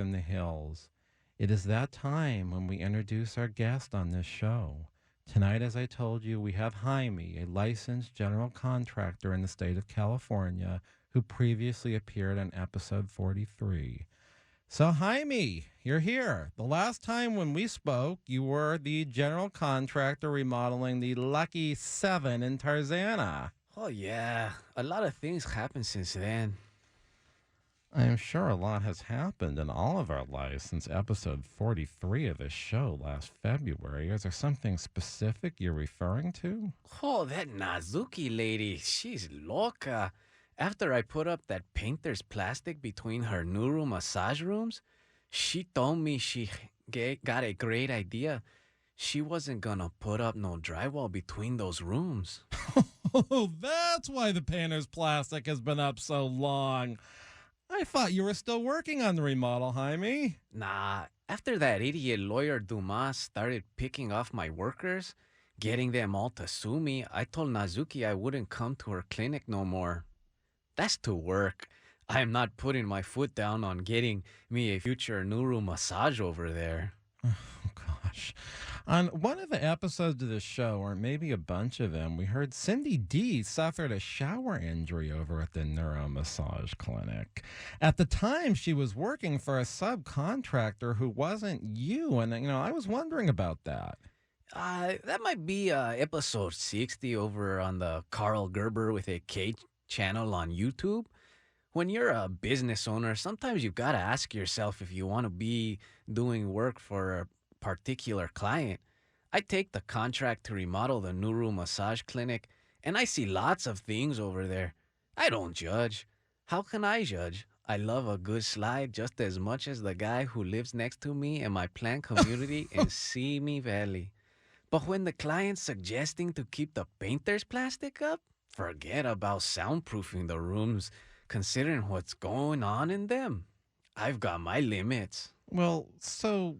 in the hills. It is that time when we introduce our guest on this show. Tonight, as I told you, we have Jaime, a licensed general contractor in the state of California, who previously appeared on episode 43. So, Jaime, you're here. The last time when we spoke, you were the general contractor remodeling the Lucky 7 in Tarzana. Oh, yeah. A lot of things happened since then. I'm sure a lot has happened in all of our lives since episode 43 of this show last February. Is there something specific you're referring to? Oh, that Nazuki lady. She's loca. After I put up that painter's plastic between her Nuru massage rooms, she told me she got a great idea. She wasn't gonna put up no drywall between those rooms. Oh, that's why the painter's plastic has been up so long. I thought you were still working on the remodel, Jaime. Nah, after that idiot lawyer Dombass started picking off my workers, getting them all to sue me, I told Nazuki I wouldn't come to her clinic no more. That's to work. I am not putting my foot down on getting me a future Nuru massage over there. Oh, gosh. On one of the episodes of the show, or maybe a bunch of them, we heard Cindy D suffered a shower injury over at the Nuru massage clinic. At the time, she was working for a subcontractor who wasn't you, and, I was wondering about that. That might be episode 60 over on the Karl Gerber with a K channel on YouTube. When you're a business owner, sometimes you've got to ask yourself if you want to be doing work for a particular client. I take the contract to remodel the Nuru massage clinic, and I see lots of things over there. I don't judge. How can I judge? I love a good slide just as much as the guy who lives next to me in my planned community in Simi Valley. But when the client's suggesting to keep the painter's plastic up, forget about soundproofing the rooms, considering what's going on in them. I've got my limits. Well, so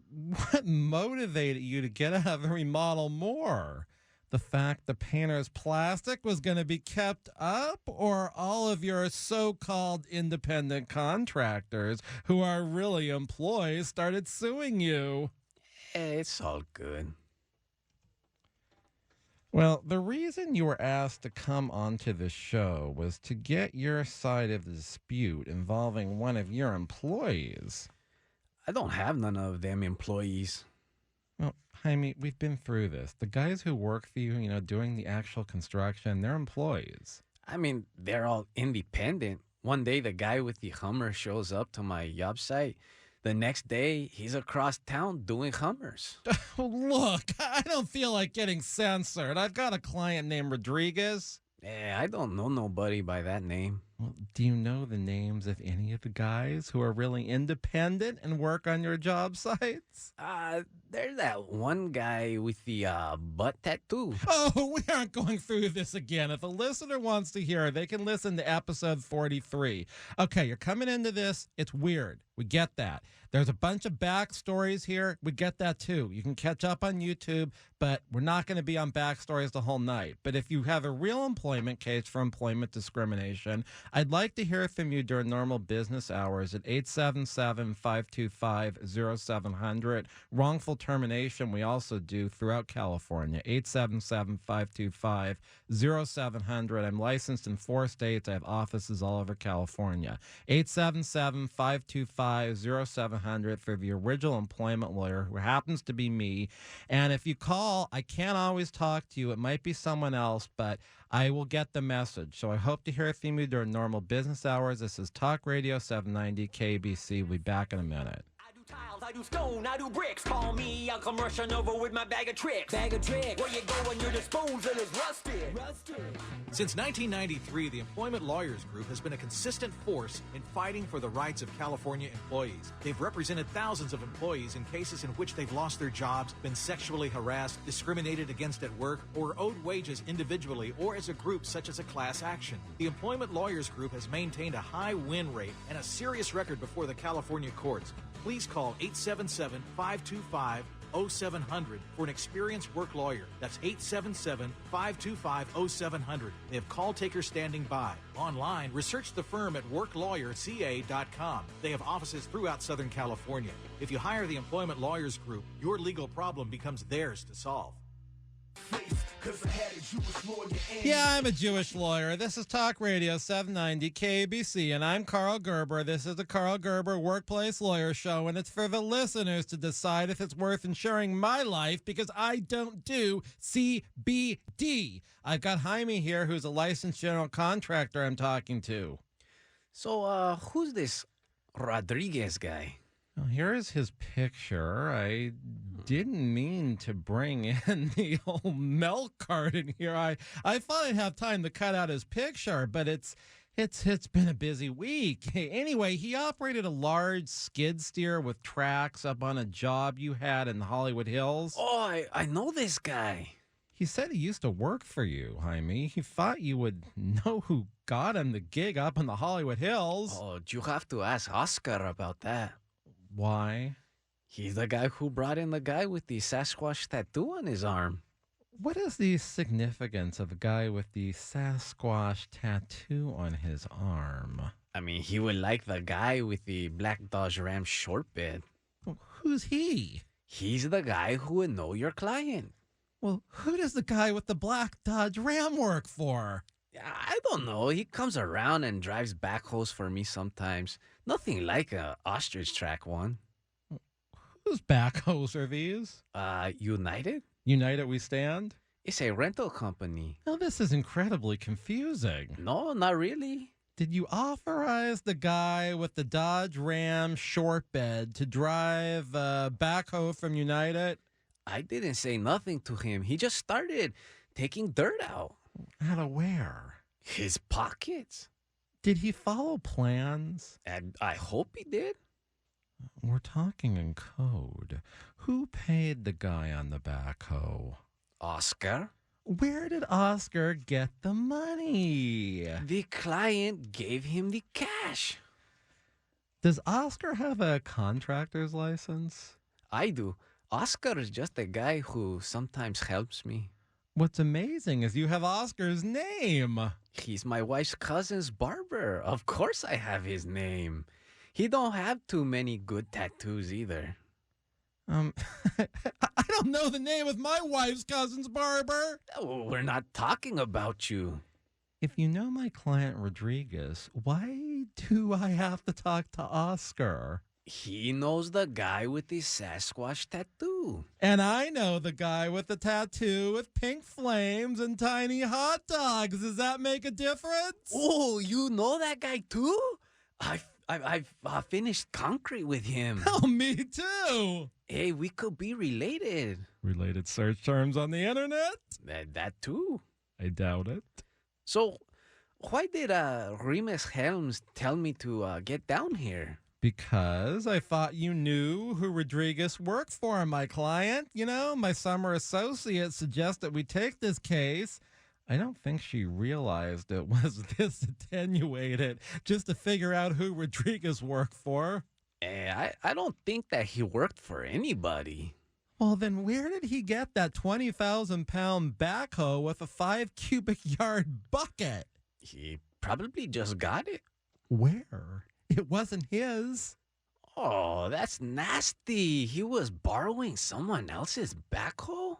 what motivated you to get out of the remodel more? The fact the painter's plastic was going to be kept up, or all of your so-called independent contractors who are really employees started suing you? It's all good. Well, the reason you were asked to come onto the show was to get your side of the dispute involving one of your employees. I don't have none of them employees. Well, Jaime, we've been through this. The guys who work for you, doing the actual construction, they're employees. I mean, they're all independent. One day, the guy with the Hummer shows up to my job site. The next day, he's across town doing Hummers. Look, I don't feel like getting censored. I've got a client named Rodriguez. I don't know nobody by that name. Well, do you know the names of any of the guys who are really independent and work on your job sites? There's that one guy with the butt tattoo. Oh, we aren't going through this again. If a listener wants to hear, they can listen to episode 43. Okay, you're coming into this. It's weird. We get that. There's a bunch of backstories here. We get that too. You can catch up on YouTube, but we're not going to be on backstories the whole night. But if you have a real employment case for employment discrimination, I'd like to hear from you during normal business hours at 877-525-0700. Wrongful termination we also do throughout California, 877-525-0700. I'm licensed in 4 states. I have offices all over California. 877-525-0700 for the original employment lawyer, who happens to be me. And if you call, I can't always talk to you. It might be someone else, but I will get the message. So I hope to hear from you during normal business hours. This is Talk Radio 790 KABC. We'll be back in a minute. Tiles, I do stone, I do bricks. Call me, I'll come rushing over with my bag of tricks. Bag of tricks. Where you go when your disposal is rusted. Since 1993, the Employment Lawyers Group has been a consistent force in fighting for the rights of California employees. They've represented thousands of employees in cases in which they've lost their jobs, been sexually harassed, discriminated against at work, or owed wages individually or as a group, such as a class action. The Employment Lawyers Group has maintained a high win rate and a serious record before the California courts. Please call 877-525 877-525-0700 for an experienced work lawyer. That's 877-525-0700. They have call takers standing by. Online, research the firm at worklawyerca.com. They have offices throughout Southern California. If you hire the Employment Lawyers Group, your legal problem becomes theirs to solve. Yeah, I'm a Jewish lawyer. This is Talk Radio 790 KABC, and I'm Karl Gerber. This is the Karl Gerber Workplace Lawyer Show, and it's for the listeners to decide if it's worth insuring my life because I don't do CBD. I've got Jaime here, who's a licensed general contractor I'm talking to. So, who's this Rodriguez guy? Well, here is his picture. I didn't mean to bring in the old milk carton here. I thought I'd have time to cut out his picture, but it's been a busy week. Anyway, he operated a large skid steer with tracks up on a job you had in the Hollywood Hills. Oh, I know this guy. He said he used to work for you, Jaime. He thought you would know who got him the gig up in the Hollywood Hills. Oh, you have to ask Oscar about that. Why? He's the guy who brought in the guy with the Sasquatch tattoo on his arm. What is the significance of a guy with the Sasquatch tattoo on his arm? I mean, he would like the guy with the black Dodge Ram short bed. Well, who's he? He's the guy who would know your client. Well, who does the guy with the black Dodge Ram work for? I don't know. He comes around and drives backhoes for me sometimes. Nothing like a ostrich track one. Whose backhoes are these? United? United We Stand? It's a rental company. Now, this is incredibly confusing. No, not really. Did you authorize the guy with the Dodge Ram short bed to drive a backhoe from United? I didn't say nothing to him. He just started taking dirt out. Out of where? His pockets. Did he follow plans? And I hope he did. We're talking in code. Who paid the guy on the backhoe? Oscar? Where did Oscar get the money? The client gave him the cash. Does Oscar have a contractor's license? I do. Oscar is just a guy who sometimes helps me. What's amazing is you have Oscar's name. He's my wife's cousin's barber. Of course I have his name. He don't have too many good tattoos either. I don't know the name of my wife's cousin's barber. Oh, we're not talking about you. If you know my client Rodriguez, why do I have to talk to Oscar? He knows the guy with the Sasquatch tattoo. And I know the guy with the tattoo with pink flames and tiny hot dogs. Does that make a difference? Oh, you know that guy too? I've finished concrete with him. Oh, me too. Hey, we could be related. Related search terms on the internet? That too. I doubt it. So, why did Remus Helms tell me to get down here? Because I thought you knew who Rodriguez worked for, my client. You know, my summer associate suggested we take this case. I don't think she realized it was this attenuated just to figure out who Rodriguez worked for. I don't think that he worked for anybody. Well, then where did he get that 20,000-pound backhoe with a 5-cubic-yard bucket? He probably just got it. Where? It wasn't his. Oh, that's nasty. He was borrowing someone else's backhoe?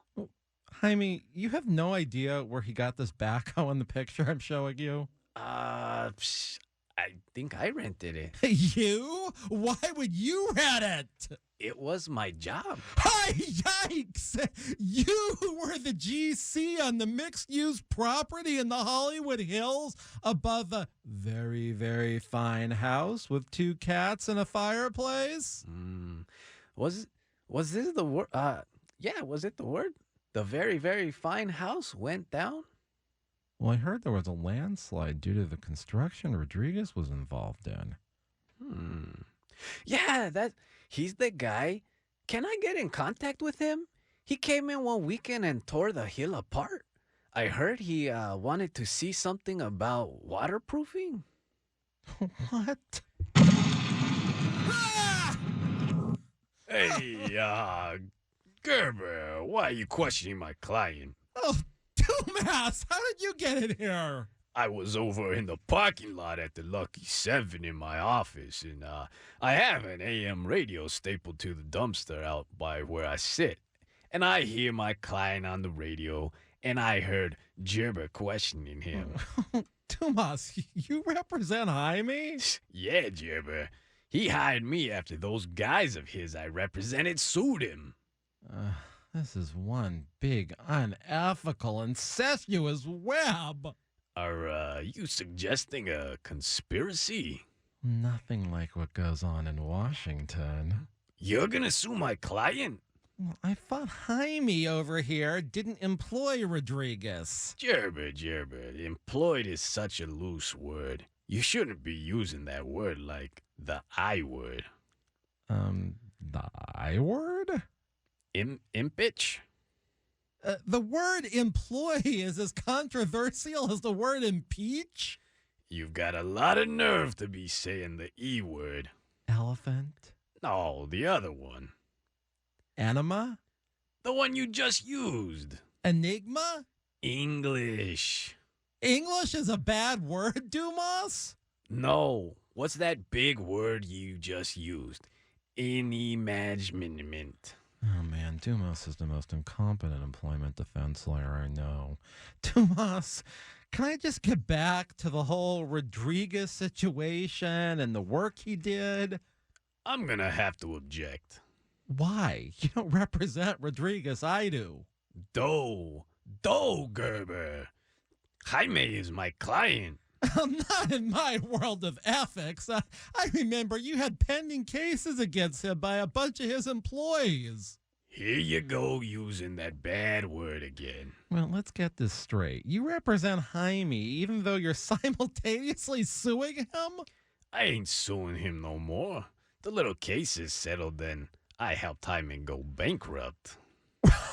Jaime, you have no idea where he got this backhoe in the picture I'm showing you? I think I rented it. You? Why would you rent it? It was my job. Hi, yikes! You were the GC on the mixed-use property in the Hollywood Hills above a very, very fine house with 2 cats and a fireplace? Was this the word? Yeah, was it the word? The very, very fine house went down? Well, I heard there was a landslide due to the construction Rodriguez was involved in. Yeah, he's the guy. Can I get in contact with him? He came in one weekend and tore the hill apart. I heard he wanted to see something about waterproofing. What? Hey, Gerber, why are you questioning my client? Oh, Dombass, how did you get in here? I was over in the parking lot at the Lucky 7 in my office, and I have an AM radio stapled to the dumpster out by where I sit. And I hear my client on the radio, and I heard Gerber questioning him. Dombass, you represent Jaime? Yeah, Gerber. He hired me after those guys of his I represented sued him. This is one big, unethical, incestuous web. Are you suggesting a conspiracy? Nothing like what goes on in Washington. You're gonna sue my client? Well, I thought Jaime over here didn't employ Rodriguez. Gerber, employed is such a loose word. You shouldn't be using that word like the I word. The I word? Impitch? The word employee is as controversial as the word impeach? You've got a lot of nerve to be saying the E word. Elephant? No, the other one. Enema? The one you just used. Enigma? English. English is a bad word, Dumas? No. What's that big word you just used? Inimaginment. Oh, man, Dumas is the most incompetent employment defense lawyer I know. Dumas, can I just get back to the whole Rodriguez situation and the work he did? I'm gonna have to object. Why? You don't represent Rodriguez, I do. Do Gerber. Jaime is my client. Not in my world of ethics. I remember you had pending cases against him by a bunch of his employees. Here you go using that bad word again. Well, let's get this straight. You represent Jaime even though you're simultaneously suing him? I ain't suing him no more. The little case is settled and I helped Jaime go bankrupt.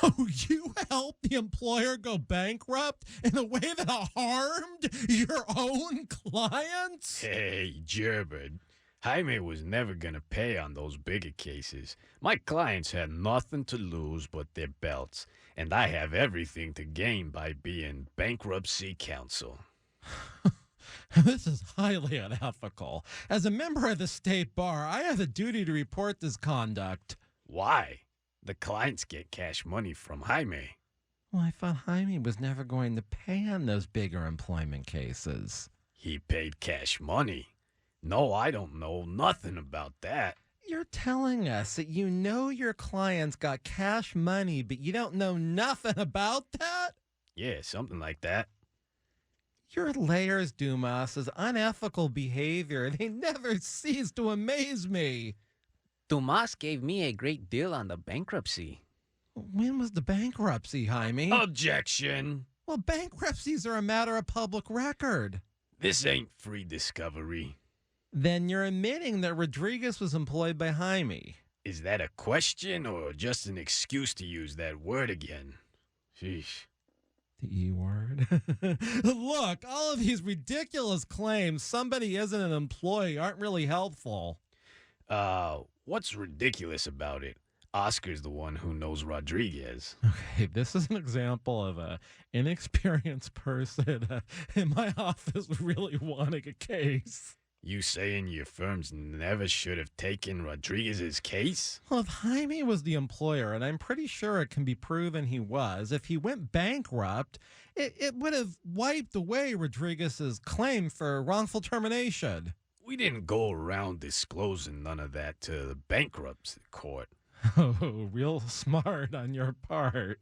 Oh, you helped the employer go bankrupt in a way that harmed your own clients? Hey, Gerber. Jaime was never gonna pay on those bigger cases. My clients had nothing to lose but their belts, and I have everything to gain by being bankruptcy counsel. This is highly unethical. As a member of the state bar, I have a duty to report this conduct. Why? The clients get cash money from Jaime. Well, I thought Jaime was never going to pay on those bigger employment cases. He paid cash money. No, I don't know nothing about that. You're telling us that you know your clients got cash money, but you don't know nothing about that? Yeah, something like that. Your layers, Dumas, is unethical behavior. They never cease to amaze me. Dumas gave me a great deal on the bankruptcy. When was the bankruptcy, Jaime? Objection. Well, bankruptcies are a matter of public record. This ain't free discovery. Then you're admitting that Rodriguez was employed by Jaime. Is that a question or just an excuse to use that word again? Sheesh. The E word? Look, all of these ridiculous claims somebody isn't an employee aren't really helpful. What's ridiculous about it? Oscar's the one who knows Rodriguez. Okay, this is an example of an inexperienced person in my office really wanting a case. You saying your firms never should have taken Rodriguez's case? Well, if Jaime was the employer, and I'm pretty sure it can be proven he was, if he went bankrupt, it would have wiped away Rodriguez's claim for wrongful termination. We didn't go around disclosing none of that to the bankruptcy court. Oh, real smart on your part.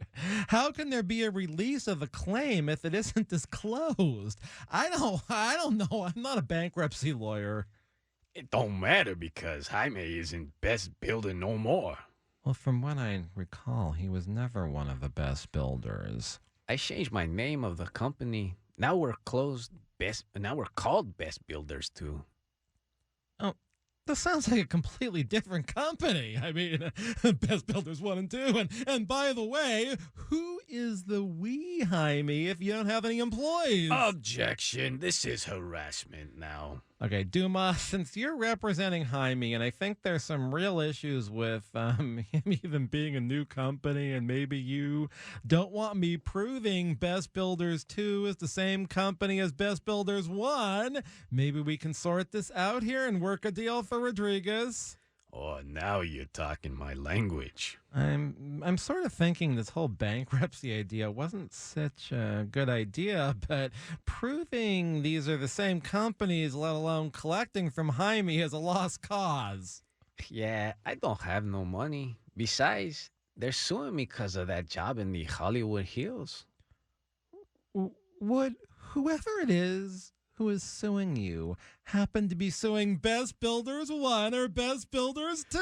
How can there be a release of a claim if it isn't disclosed? I don't know. I'm not a bankruptcy lawyer. It don't matter because Jaime isn't best builder no more. Well, from what I recall, he was never one of the best builders. I changed my name of the company. Now we're called Best Builders too. Oh, This sounds like a completely different company. I mean, Best Builders 1 and 2. And by the way, who is the we, Jaime, if you don't have any employees? Objection. This is harassment now. Okay, Dumas, since you're representing Jaime, and I think there's some real issues with him even being a new company, and maybe you don't want me proving Best Builders 2 is the same company as Best Builders 1, maybe we can sort this out here and work a deal for Rodriguez. Oh, now you're talking my language. I'm sort of thinking this whole bankruptcy idea wasn't such a good idea, but proving these are the same companies, let alone collecting from Jaime, is a lost cause. Yeah, I don't have no money. Besides, they're suing me because of that job in the Hollywood Hills. Would whoever it is who is suing you happen to be suing Best Builders 1 or Best Builders 2?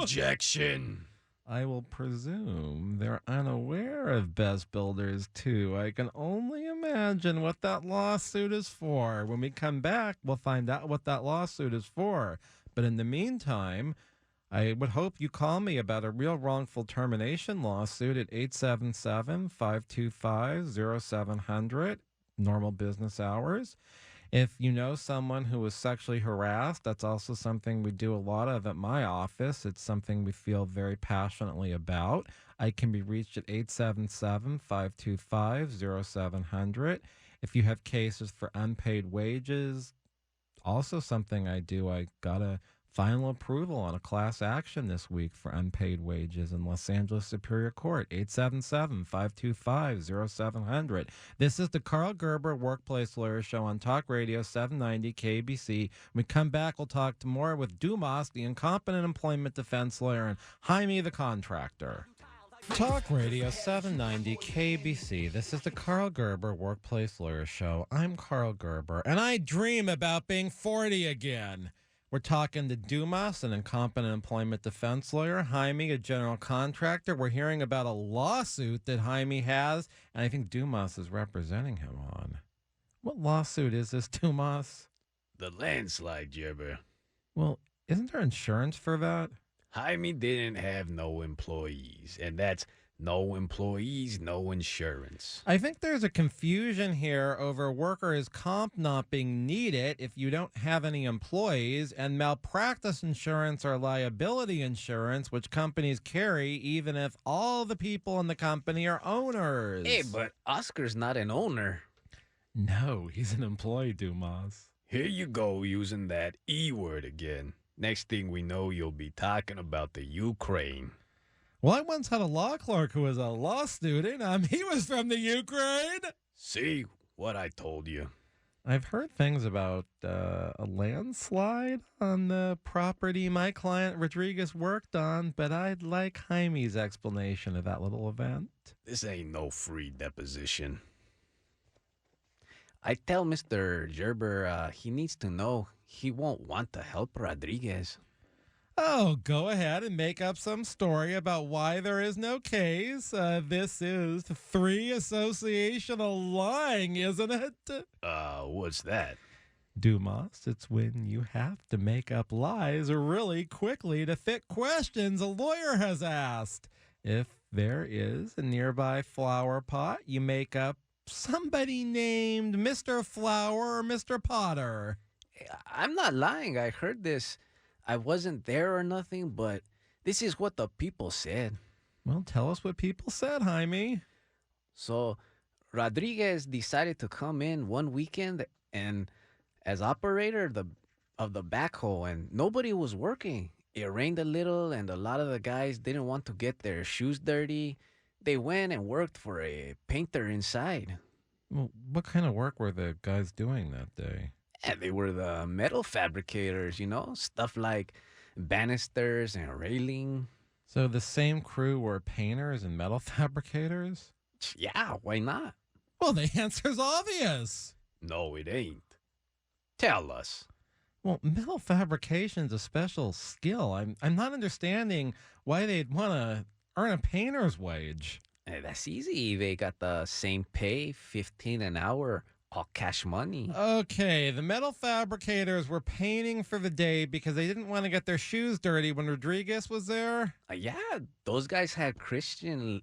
Objection. I will presume they're unaware of Best Builders 2. I can only imagine what that lawsuit is for. When we come back, we'll find out what that lawsuit is for. But in the meantime, I would hope you call me about a real wrongful termination lawsuit at 877-525-0700, normal business hours. If you know someone who was sexually harassed, that's also something we do a lot of at my office. It's something we feel very passionately about. I can be reached at 877-525-0700. If you have cases for unpaid wages, also something I do. I got a final approval on a class action this week for unpaid wages in Los Angeles Superior Court, 877-525-0700. This is the Karl Gerber Workplace Lawyer Show on Talk Radio 790 KABC. When we come back, we'll talk more with Dumas, the incompetent employment defense lawyer, and Jaime, the contractor. Talk Radio 790 KABC. This is the Karl Gerber Workplace Lawyer Show. I'm Karl Gerber, and I dream about being 40 again. We're talking to Dumas, an incompetent employment defense lawyer, Jaime, a general contractor. We're hearing about a lawsuit that Jaime has, and I think Dumas is representing him on. What lawsuit is this, Dumas? The landslide, Gerber. Well, isn't there insurance for that? Jaime didn't have no employees, and that's no employees, no insurance. I think there's a confusion here over workers' comp not being needed if you don't have any employees, and malpractice insurance or liability insurance, which companies carry even if all the people in the company are owners. Hey, but Oscar's not an owner. No, he's an employee, Dumas. Here you go using that E word again. Next thing we know, you'll be talking about the Ukraine. Well, I once had a law clerk who was a law student. He was from the Ukraine. See what I told you. I've heard things about a landslide on the property my client Rodriguez worked on, but I'd like Jaime's explanation of that little event. This ain't no free deposition. I tell Mr. Gerber he needs to know he won't want to help Rodriguez. Oh, go ahead and make up some story about why there is no case. This is free associational lying, isn't it? What's that? Dumas, it's when you have to make up lies really quickly to fit questions a lawyer has asked. If there is a nearby flower pot, you make up somebody named Mr. Flower or Mr. Potter. I'm not lying. I heard this. I wasn't there or nothing, but this is what the people said. Well, tell us what people said, Jaime. So Rodriguez decided to come in one weekend and as operator of the backhoe, and nobody was working. It rained a little, and a lot of the guys didn't want to get their shoes dirty. They went and worked for a painter inside. Well, what kind of work were the guys doing that day? And they were the metal fabricators, stuff like banisters and railing. So the same crew were painters and metal fabricators? Yeah, why not? Well, the answer's obvious. No, it ain't. Tell us. Well, metal fabrication's a special skill. I'm not understanding why they'd want to earn a painter's wage. Hey, that's easy. They got the same pay, 15 an hour, all cash money. Okay, the metal fabricators were painting for the day because they didn't want to get their shoes dirty when Rodriguez was there. Yeah, those guys had Christian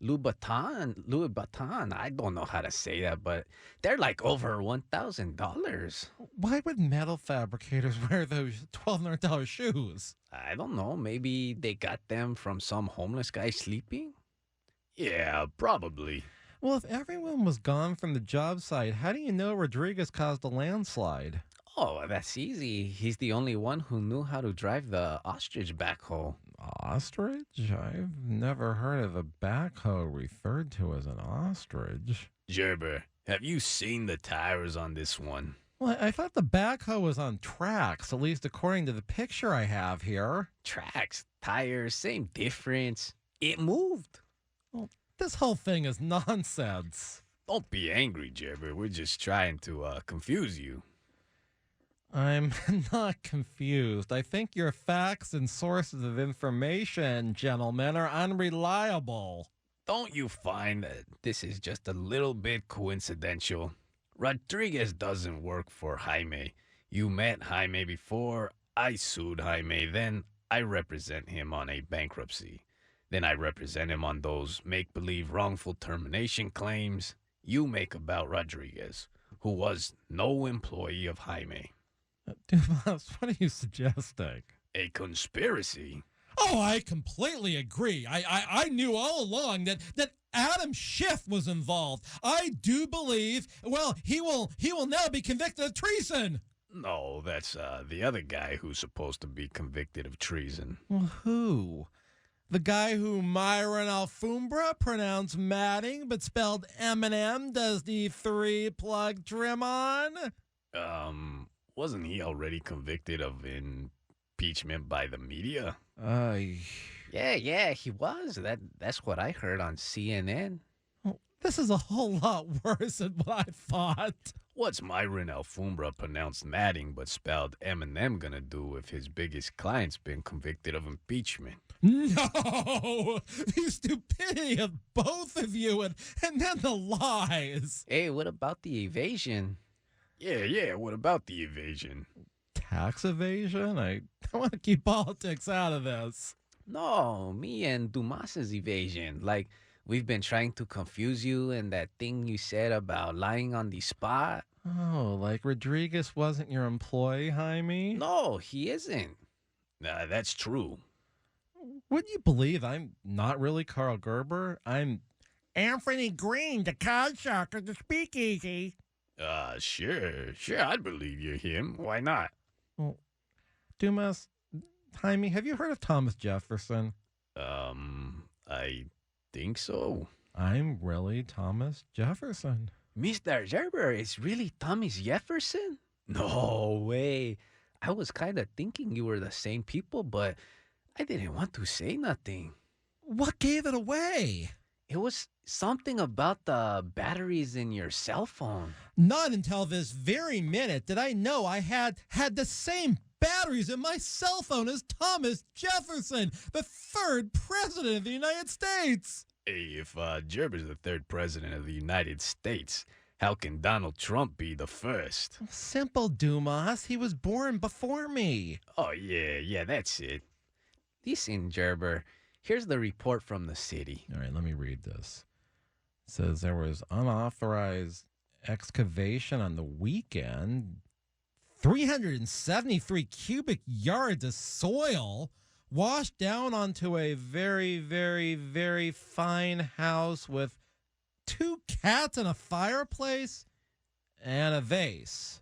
Louboutin. I don't know how to say that, but they're like over $1,000. Why would metal fabricators wear those $1,200 shoes? I don't know. Maybe they got them from some homeless guy sleeping? Yeah, probably. Well, if everyone was gone from the job site, how do you know Rodriguez caused a landslide? Oh, that's easy. He's the only one who knew how to drive the ostrich backhoe. Ostrich? I've never heard of a backhoe referred to as an ostrich. Gerber, have you seen the tires on this one? Well, I thought the backhoe was on tracks, at least according to the picture I have here. Tracks, tires, same difference. It moved. Well, this whole thing is nonsense. Don't be angry, Gerber. We're just trying to confuse you. I'm not confused. I think your facts and sources of information, gentlemen, are unreliable. Don't you find that this is just a little bit coincidental? Rodriguez doesn't work for Jaime. You met Jaime before. I sued Jaime. Then I represent him on a bankruptcy. Then I represent him on those make-believe wrongful termination claims you make about Rodriguez, who was no employee of Jaime. Dombass, what are you suggesting? A conspiracy? Oh, I completely agree. I knew all along that Adam Schiff was involved. I do believe, well, he will now be convicted of treason. No, that's the other guy who's supposed to be convicted of treason. Well, who? The guy who Myron Alfumbra pronounced matting but spelled Eminem does the three-plug trim on? Wasn't he already convicted of impeachment by the media? Yeah, he was. That's what I heard on CNN. Well, this is a whole lot worse than what I thought. What's Myron Alfumbra pronounced matting but spelled Eminem gonna do if his biggest client's been convicted of impeachment? No, the stupidity of both of you and then the lies. Hey, what about the evasion? Yeah, what about the evasion? Tax evasion? I want to keep politics out of this. No, me and Dumas's evasion. Like, we've been trying to confuse you and that thing you said about lying on the spot. Oh, like Rodriguez wasn't your employee, Jaime? No, he isn't. Nah, that's true. Would you believe I'm not really Karl Gerber? I'm Anthony Green, the card shark of the speakeasy. Sure, I'd believe you're him. Why not? Well, Dumas, Jaime, have you heard of Thomas Jefferson? I think so. I'm really Thomas Jefferson. Mr. Gerber is really Thomas Jefferson? No way. I was kind of thinking you were the same people, but I didn't want to say nothing. What gave it away? It was something about the batteries in your cell phone. Not until this very minute did I know I had the same batteries in my cell phone as Thomas Jefferson, the third president of the United States. Hey, if Gerber's the third president of the United States, how can Donald Trump be the first? Simple, Dumas. He was born before me. Oh, yeah, that's it. Listen, Gerber, here's the report from the city. All right, let me read this. It says there was unauthorized excavation on the weekend. 373 cubic yards of soil washed down onto a very, very, very fine house with 2 cats and a fireplace and a vase.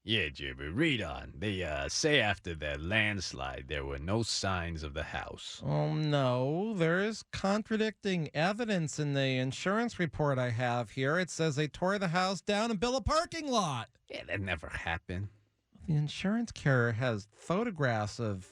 Yeah, Gerber, read on. They say after that landslide, there were no signs of the house. Oh, no. There is contradicting evidence in the insurance report I have here. It says they tore the house down and built a parking lot. Yeah, that never happened. The insurance carrier has photographs of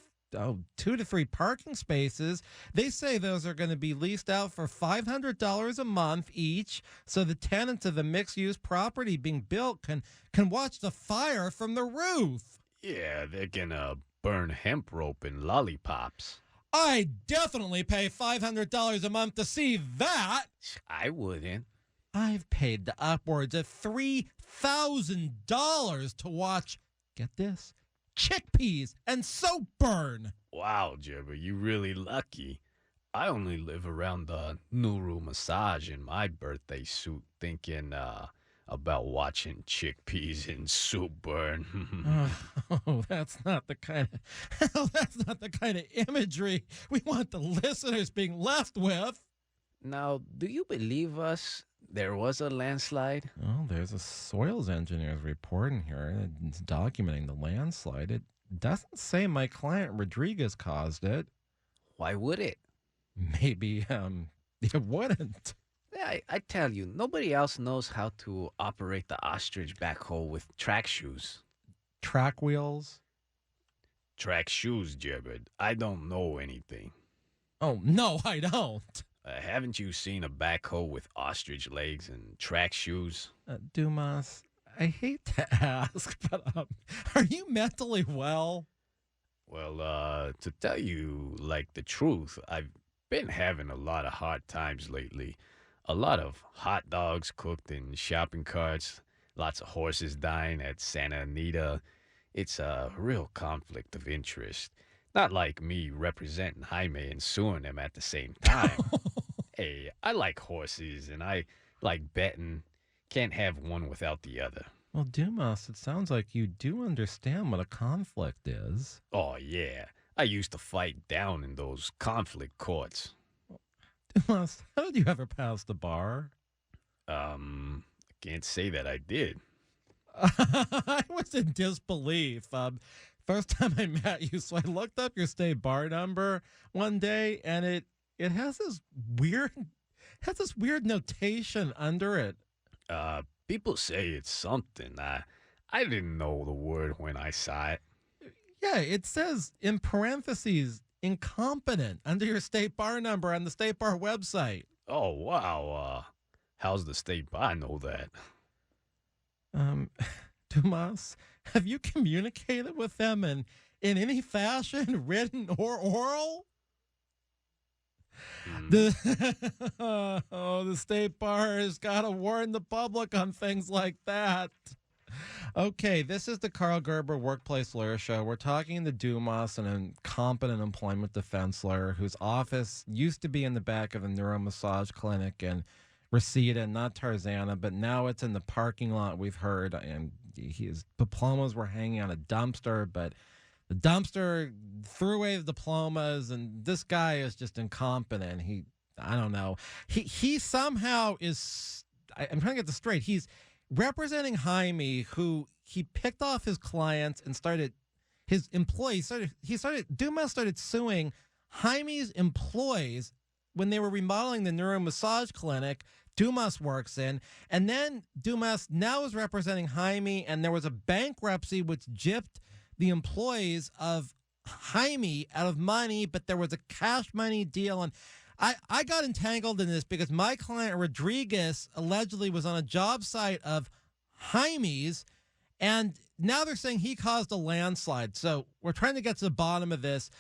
2 to 3 parking spaces. They say those are going to be leased out for $500 a month each, so the tenants of the mixed-use property being built can watch the fire from the roof. Yeah, they're gonna burn hemp rope and lollipops. I definitely pay $500 a month to see that. I wouldn't. I've paid the upwards of $3,000 to watch, get this, chickpeas and soap burn. Wow, Gerber, you really lucky. I only live around the Nuru massage in my birthday suit thinking about watching chickpeas and soup burn. Oh, that's not the kind of imagery we want the listeners being left with. Now, do you believe us? There was a landslide? Oh, there's a soils engineer's report in here. It's documenting the landslide. It doesn't say my client Rodriguez caused it. Why would it? Maybe it wouldn't. I tell you, nobody else knows how to operate the ostrich backhoe with track shoes. Track wheels? Track shoes, Gerber. I don't know anything. Oh, no, I don't. Haven't you seen a backhoe with ostrich legs and track shoes? Dumas, I hate to ask, but Are you mentally well? Well, to tell you, like, the truth, I've been having a lot of hard times lately. A lot of hot dogs cooked in shopping carts, lots of horses dying at Santa Anita. It's a real conflict of interest. Not like me representing Jaime and suing him at the same time. Hey, I like horses and I like betting. Can't have one without the other. Well, Dumas, it sounds like you do understand what a conflict is. Oh, yeah. I used to fight down in those conflict courts. Dumas, how did you ever pass the bar? I can't say that I did. I was in disbelief. First time I met you, so I looked up your state bar number one day, and it has this weird notation under it. People say it's something. I didn't know the word when I saw it. Yeah, it says in parentheses, incompetent, under your state bar number on the state bar website. Oh, wow. How's the state bar know that? Dumas, have you communicated with them in any fashion, written or oral? The state bar has got to warn the public on things like that. Okay, this is the Karl Gerber Workplace Lawyer Show. We're talking to Dumas, an incompetent employment defense lawyer whose office used to be in the back of the Nuru massage clinic in Reseda, not Tarzana, but now it's in the parking lot, we've heard, and his diplomas were hanging on a dumpster, but the dumpster threw away the diplomas, and this guy is just incompetent. I don't know. He somehow is, I'm trying to get this straight. He's representing Jaime, who he picked off his clients and started, his employees, Dumas started suing Jaime's employees when they were remodeling the Nuru massage clinic Dumas works in. And then Dumas now is representing Jaime, and there was a bankruptcy which gypped the employees of Jaime out of money, but there was a cash money deal. And I got entangled in this because my client Rodriguez allegedly was on a job site of Jaime's, and now they're saying he caused a landslide. So we're trying to get to the bottom of this.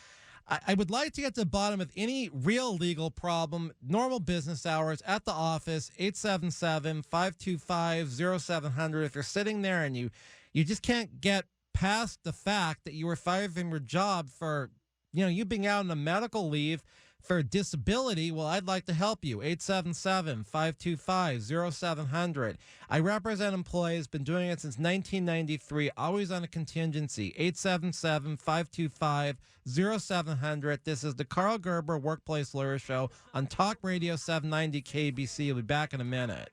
I would like to get to the bottom of any real legal problem. Normal business hours at the office, 877-525-0700. If you're sitting there and you just can't get past the fact that you were fired from your job for, you being out on a medical leave for disability, well, I'd like to help you. 877-525-0700. I represent employees, been doing it since 1993, always on a contingency. 877-525-0700. This is the Karl Gerber Workplace Lawyer Show on Talk Radio 790 KABC. We'll be back in a minute.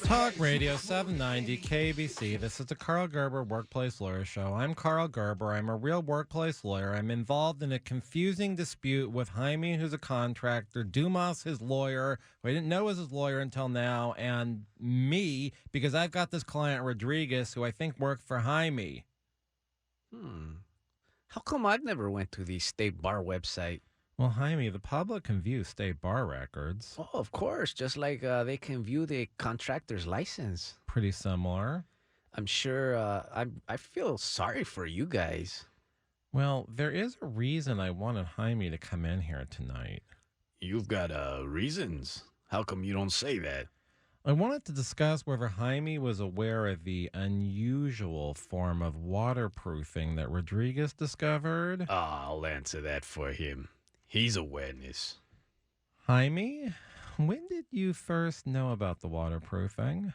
Talk Radio 790 KABC. This is the Karl Gerber Workplace Lawyer Show. I'm Karl Gerber. I'm a real workplace lawyer. I'm involved in a confusing dispute with Jaime, who's a contractor, Dumas, his lawyer, who I didn't know was his lawyer until now, and me, because I've got this client, Rodriguez, who I think worked for Jaime. How come I've never went to the state bar website? Well, Jaime, the public can view state bar records. Oh, of course, just like they can view the contractor's license. Pretty similar. I'm sure I feel sorry for you guys. Well, there is a reason I wanted Jaime to come in here tonight. You've got reasons. How come you don't say that? I wanted to discuss whether Jaime was aware of the unusual form of waterproofing that Rodriguez discovered. I'll answer that for him. He's awareness. Jaime, when did you first know about the waterproofing?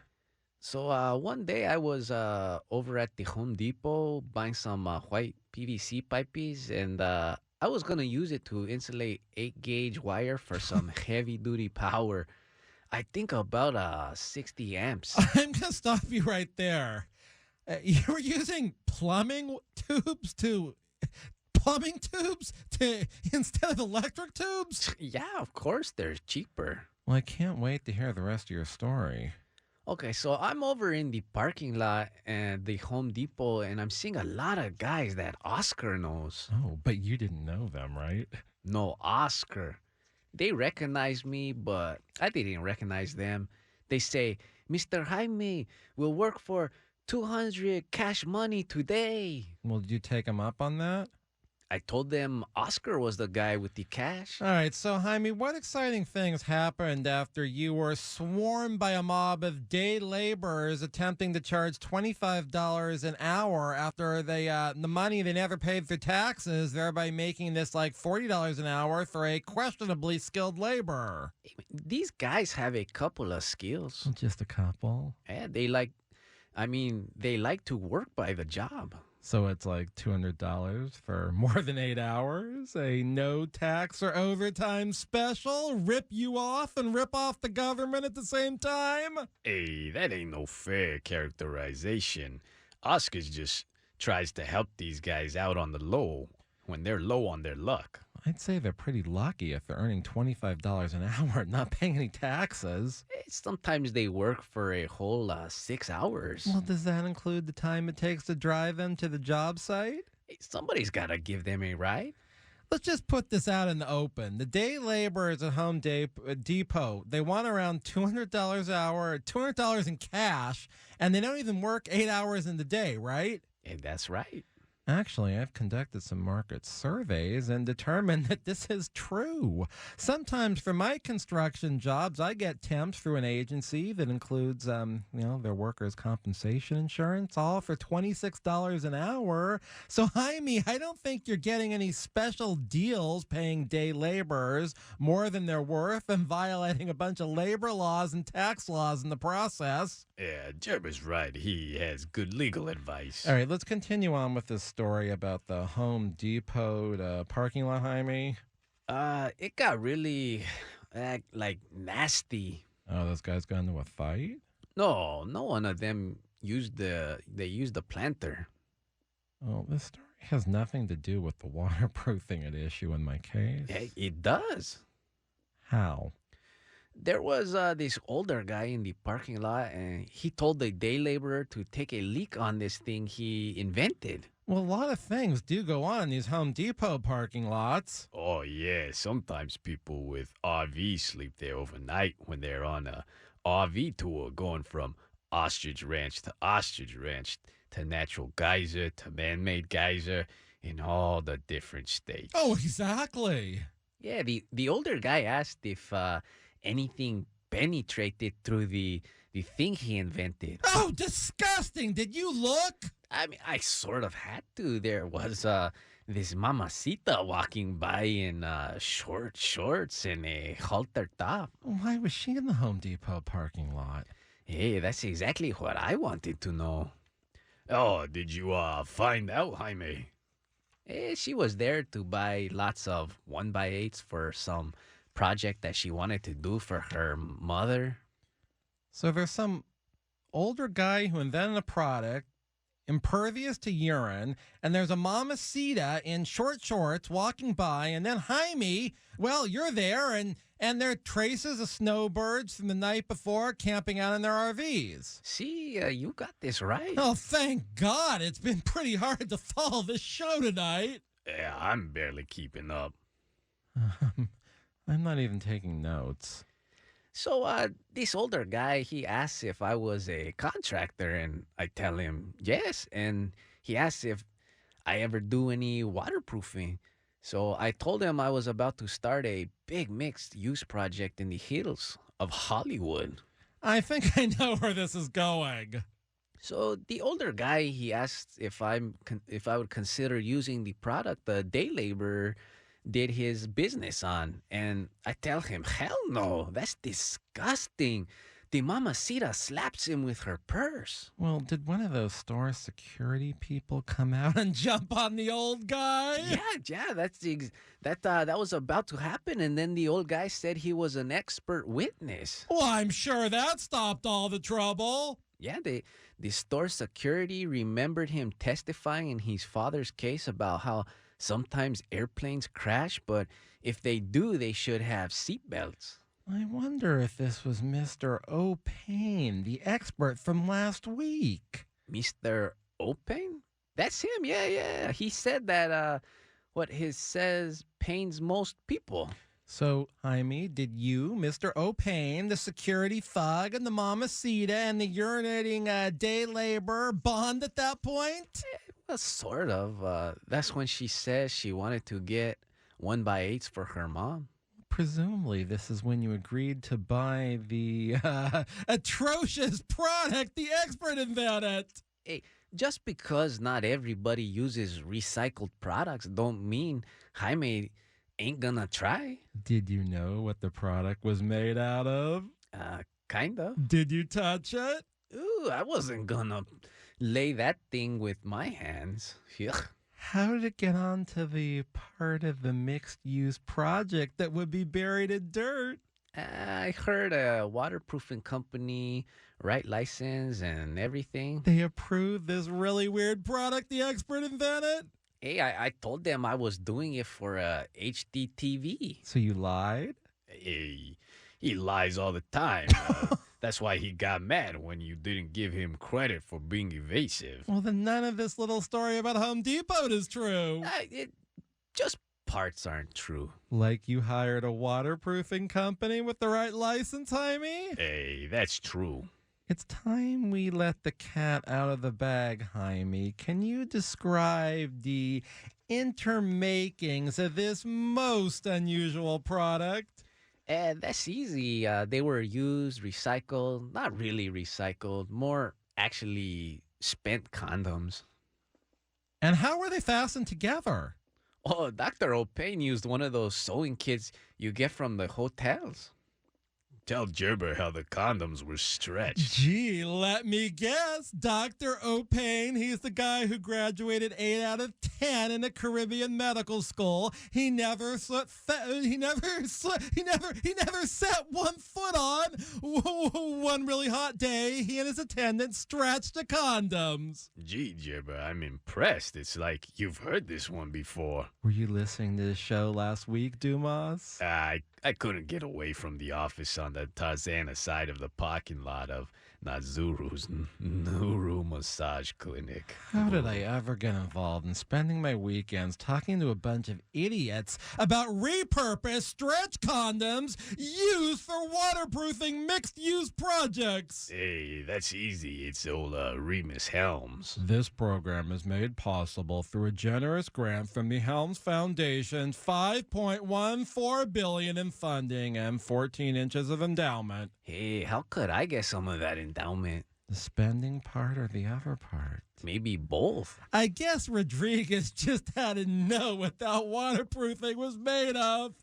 So one day I was over at the Home Depot buying some white PVC pipes, and I was gonna use it to insulate 8-gauge wire for some heavy duty power. I think about 60 amps. I'm going to stop you right there. You were using plumbing tubes to instead of electric tubes? Yeah, of course, they're cheaper. Well, I can't wait to hear the rest of your story. Okay, so I'm over in the parking lot at the Home Depot, and I'm seeing a lot of guys that Oscar knows. Oh, but you didn't know them, right? No, Oscar. They recognize me, but I didn't recognize them. They say, Mr. Jaime will work for 200 cash money today. Well, did you take them up on that? I told them Oscar was the guy with the cash. All right, so Jaime, what exciting things happened after you were swarmed by a mob of day laborers attempting to charge $25 an hour after the money they never paid for taxes, thereby making this like $40 an hour for a questionably skilled laborer? These guys have a couple of skills. Just a couple. Yeah, they like to work by the job. So it's like $200 for more than 8 hours, a no tax or overtime special, rip you off and rip off the government at the same time? Hey, that ain't no fair characterization. Oscar just tries to help these guys out on the low when they're low on their luck. I'd say they're pretty lucky if they're earning $25 an hour and not paying any taxes. Sometimes they work for a whole 6 hours. Well, does that include the time it takes to drive them to the job site? Somebody's got to give them a ride. Let's just put this out in the open. The day laborers at Home Depot, they want around $200 an hour, $200 in cash, and they don't even work 8 hours in the day, right? And that's right. Actually, I've conducted some market surveys and determined that this is true. Sometimes for my construction jobs, I get temps through an agency that includes, their workers' compensation insurance, all for $26 an hour. So, Jaime, I don't think you're getting any special deals paying day laborers more than they're worth and violating a bunch of labor laws and tax laws in the process. Yeah, Gerber's right. He has good legal advice. All right, let's continue on with this story about the Home Depot parking lot, Jaime. It got really, nasty. Oh, those guys got into a fight? No one of them used the planter. Oh, this story has nothing to do with the waterproofing at issue in my case. It does. How? There was this older guy in the parking lot, and he told the day laborer to take a leak on this thing he invented. Well, a lot of things do go on in these Home Depot parking lots. Oh, yeah. Sometimes people with RV sleep there overnight when they're on a RV tour going from ostrich ranch to natural geyser to man-made geyser in all the different states. Oh, exactly. Yeah, the older guy asked if anything penetrated through the thing he invented. Oh, disgusting. Did you look? I mean, I sort of had to. There was this mamacita walking by in short shorts and a halter top. Why was she in the Home Depot parking lot? Hey, that's exactly what I wanted to know. Oh, did you find out, Jaime? She was there to buy lots of 1x8s for some project that she wanted to do for her mother. So there's some older guy who invented a product impervious to urine, and there's a mamacita in short shorts walking by, and then Jaime, well, you're there, and there are traces of snowbirds from the night before camping out in their RVs. See, you got this right. Oh, thank God. It's been pretty hard to follow this show tonight. Yeah, I'm barely keeping up. I'm not even taking notes. So this older guy, he asks if I was a contractor, and I tell him yes. And he asks if I ever do any waterproofing. So I told him I was about to start a big mixed use project in the hills of Hollywood. I think I know where this is going. So the older guy, he asked if I would consider using the product the day laborer did his business on, and I tell him, hell no, that's disgusting. The mamacita slaps him with her purse. Well, did one of those store security people come out and jump on the old guy? Yeah, that was about to happen, and then the old guy said he was an expert witness. Well, I'm sure that stopped all the trouble. Yeah, the store security remembered him testifying in his father's case about how sometimes airplanes crash, but if they do, they should have seatbelts. I wonder if this was Mr. O'Payne, the expert from last week. Mr. O'Payne? That's him, yeah. He said that what his says pains most people. So, Jaime, did you, Mr. O'Payne, the security thug, and the mamacita, and the urinating day laborer bond at that point? Well, sort of. That's when she says she wanted to get 1x8s for her mom. Presumably, this is when you agreed to buy the atrocious product the expert invented. Hey, just because not everybody uses recycled products don't mean Jaime ain't gonna try. Did you know what the product was made out of? Kind of. Did you touch it? Ooh, I wasn't gonna lay that thing with my hands. Yuck. How did it get onto the part of the mixed-use project that would be buried in dirt? I heard a waterproofing company, right license and everything. They approved this really weird product the expert invented? Hey, I told them I was doing it for a HD TV. So you lied? Hey, he lies all the time. That's why he got mad when you didn't give him credit for being evasive. Well, then none of this little story about Home Depot is true. Just parts aren't true. Like you hired a waterproofing company with the right license, Jaime? Hey, that's true. It's time we let the cat out of the bag, Jaime. Can you describe the intermakings of this most unusual product? That's easy. They were used, recycled, not really recycled, more actually spent condoms. And how were they fastened together? Oh, Dr. O'Payne used one of those sewing kits you get from the hotels. Tell Gerber how the condoms were stretched. Gee, let me guess. Dr. O'Payne, he's the guy who graduated 8 out of 10 in a Caribbean medical school. He never set one foot on. One really hot day, he and his attendant stretched the condoms. Gee, Gerber, I'm impressed. It's like you've heard this one before. Were you listening to the show last week, Dombass? I couldn't get away from the office on the Tarzana side of the parking lot of Nazuru's Nuru massage clinic. How did I ever get involved in spending my weekends talking to a bunch of idiots about repurposed stretch condoms used for waterproofing mixed-use projects? Hey, that's easy. It's old Remus Helms. This program is made possible through a generous grant from the Helms Foundation's $5.14 billion in funding and 14 inches of endowment. Hey, how could I get some of that endowment? The spending part or the other part? Maybe both. I guess Rodriguez just had to know what that waterproofing was made of.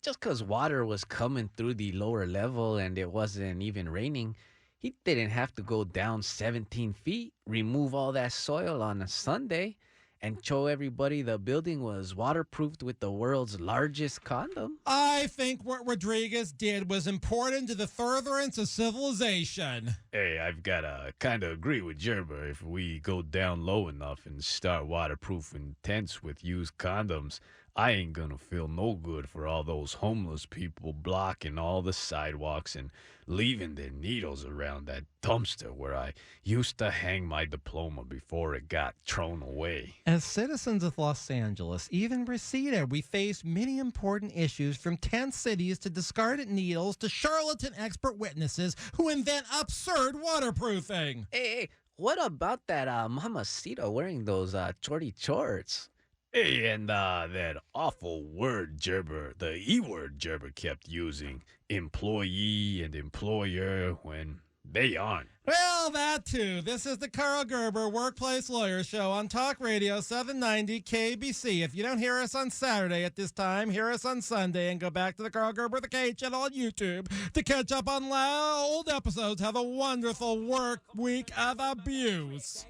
Just because water was coming through the lower level and it wasn't even raining, he didn't have to go down 17 feet, remove all that soil on a Sunday, and show everybody the building was waterproofed with the world's largest condom. I think what Rodriguez did was important to the furtherance of civilization. Hey, I've got to kind of agree with Gerber. If we go down low enough and start waterproofing tents with used condoms, I ain't gonna feel no good for all those homeless people blocking all the sidewalks and leaving their needles around that dumpster where I used to hang my diploma before it got thrown away. As citizens of Los Angeles, even Reseda, we face many important issues, from tent cities to discarded needles to charlatan expert witnesses who invent absurd waterproofing. Hey, what about that mamacita wearing those shorty shorts? Hey, and that awful word Gerber, the E word Gerber kept using, employee and employer, when they aren't. Well, that too. This is the Karl Gerber Workplace Lawyer Show on Talk Radio 790 KABC. If you don't hear us on Saturday at this time, hear us on Sunday and go back to the Karl Gerber The K channel on YouTube to catch up on old episodes. Have a wonderful work week of abuse.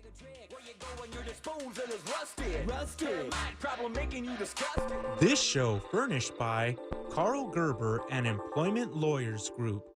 This show furnished by Karl Gerber and Employment Lawyers Group.